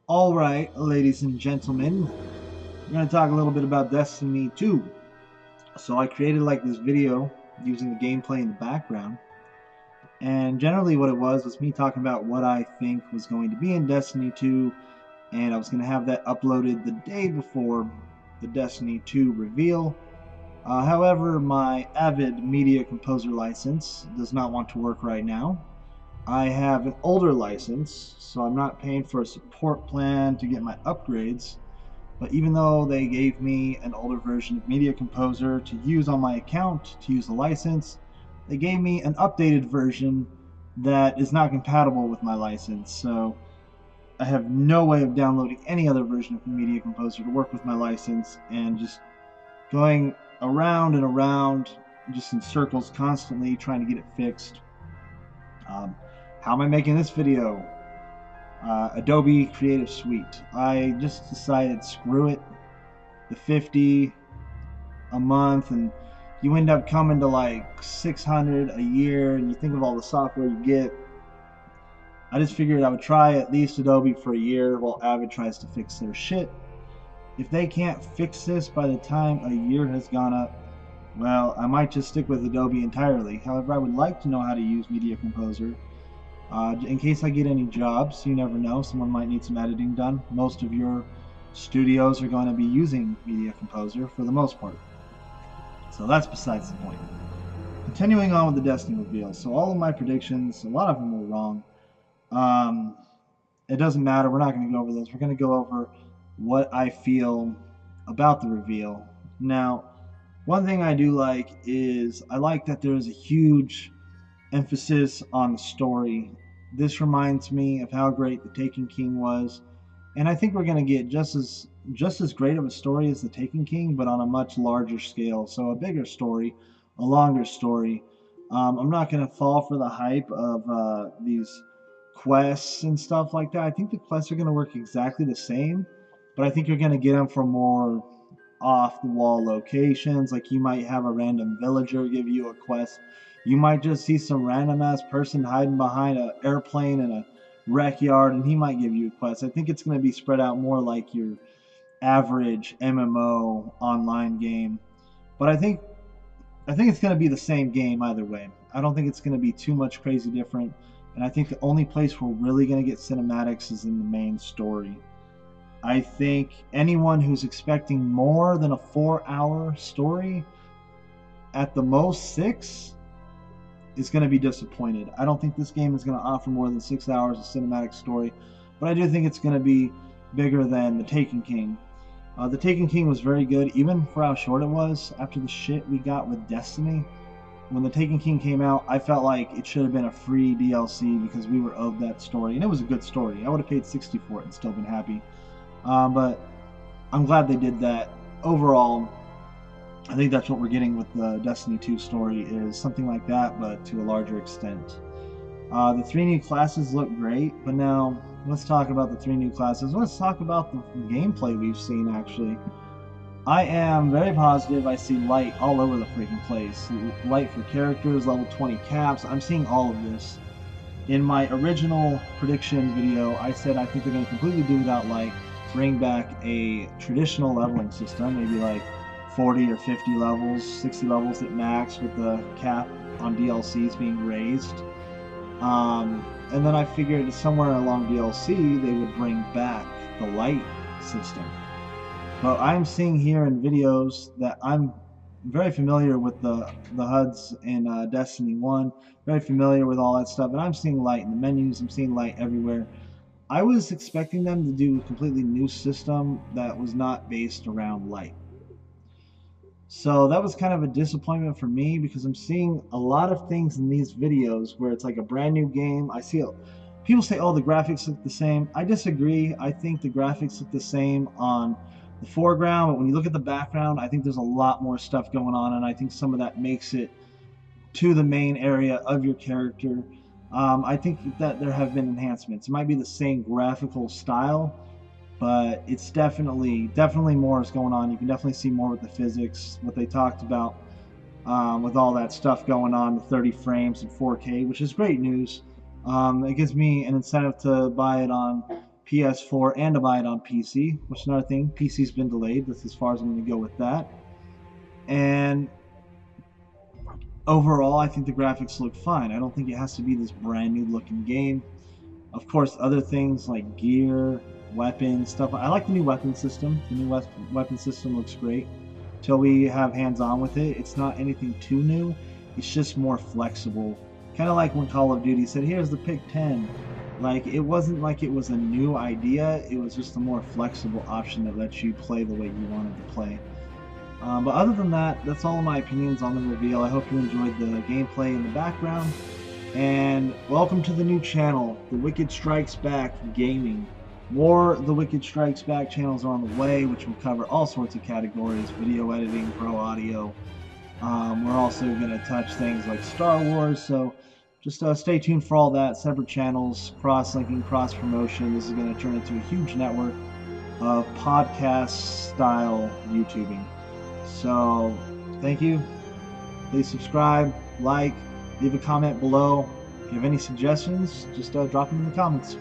Alright, ladies and gentlemen, we're going to talk a little bit about Destiny 2. So I created like this video using the gameplay in the background, and generally what it was me talking about what I think was going to be in Destiny 2, and I was going to have that uploaded the day before the Destiny 2 reveal. However, my Avid Media Composer license does not want to work right now. I have an older license, so I'm not paying for a support plan to get my upgrades. But even though they gave me an older version of Media Composer to use on my account, to use the license, they gave me an updated version that is not compatible with my license. So I have no way of downloading any other version of Media Composer to work with my license, and just going around and around just in circles constantly trying to get it fixed. Um, how am I making this video? Adobe Creative Suite. I just decided, screw it, the 50 a month, and you end up coming to like 600 a year, and you think of all the software you get. I just figured I would try at least Adobe for a year while Avid tries to fix their shit. If they can't fix this by the time a year has gone up, well, I might just stick with Adobe entirely. However, I would like to know how to use Media Composer. In case I get any jobs, you never know, someone might need some editing done. Most of your studios are going to be using Media Composer for the most part. So that's besides the point. Continuing on with the Destiny reveal. So all of my predictions, a lot of them were wrong. Um, it doesn't matter. We're not going to go over those. We're going to go over what I feel about the reveal. Now, one thing I do like is I like that there's a huge emphasis on the story. This reminds me of how great The Taken King was, and I think we're going to get just as great of a story as The Taken King, but on a much larger scale. So a bigger story, a longer story. I'm not going to fall for the hype of these quests and stuff like that. I think the quests are going to work exactly the same, but I think you're going to get them from more off the wall locations. Like you might have a random villager give you a quest. You might just see some random ass person hiding behind an airplane in a wreck yard, and he might give you a quest. I think it's going to be spread out more like your average MMO online game. But I think it's going to be the same game either way. I don't think it's going to be too much crazy different. And I think the only place we're really going to get cinematics is in the main story. I think anyone who's expecting more than a 4-hour story, at the most 6, is going to be disappointed. I don't think this game is going to offer more than 6 hours of cinematic story, but I do think it's going to be bigger than The Taken King. The Taken King was very good, even for how short it was. After the shit we got with Destiny, when The Taken King came out, I felt like it should have been a free DLC because we were owed that story, and it was a good story. I would have paid 60 for it and still been happy. But I'm glad they did that. Overall, I think that's what we're getting with the Destiny 2 story, is something like that, but to a larger extent. The 3 new classes look great, but now let's talk about the 3 new classes. Let's talk about the gameplay we've seen, actually. I am very positive I see light all over the freaking place. Light for characters, level 20 caps. I'm seeing all of this. In my original prediction video, I said I think they're going to completely do without light, bring back a traditional leveling system, maybe like 40 or 50 levels, 60 levels at max, with the cap on DLCs being raised. And then I figured somewhere along DLC they would bring back the light system. But I'm seeing here in videos that I'm very familiar with the HUDs in Destiny 1, very familiar with all that stuff, and I'm seeing light in the menus, I'm seeing light everywhere. I was expecting them to do a completely new system that was not based around light. So that was kind of a disappointment for me, because I'm seeing a lot of things in these videos where it's like a brand new game. I see people say, oh, the graphics look the same. I disagree. I think the graphics look the same on the foreground, but when you look at the background, I think there's a lot more stuff going on, and I think some of that makes it to the main area of your character. I think that there have been enhancements. It might be the same graphical style, but it's definitely more is going on. You can definitely see more with the physics, what they talked about, with all that stuff going on, the 30 frames and 4K, which is great news. It gives me an incentive to buy it on PS4, and to buy it on PC, which is another thing. PC's been delayed. That's as far as I'm going to go with that. And overall, I think the graphics look fine. I don't think it has to be this brand new looking game. Of course, other things like gear, weapons, stuff. I like the new weapon system. The new weapon system looks great. Till we have hands-on with it, it's not anything too new. It's just more flexible. Kind of like when Call of Duty said, here's the pick 10. Like, it wasn't like it was a new idea. It was just a more flexible option that lets you play the way you wanted to play. But other than that, that's all of my opinions on the reveal. I hope you enjoyed the gameplay in the background. And welcome to the new channel, The Wicked Strikes Back Gaming. More The Wicked Strikes Back channels are on the way, which will cover all sorts of categories: video editing, pro audio. We're also going to touch things like Star Wars, so just stay tuned for all that. Separate channels, cross-linking, cross-promotion. This is going to turn into a huge network of podcast-style YouTubing. So, thank you. Please subscribe, like, leave a comment below. If you have any suggestions, just drop them in the comments.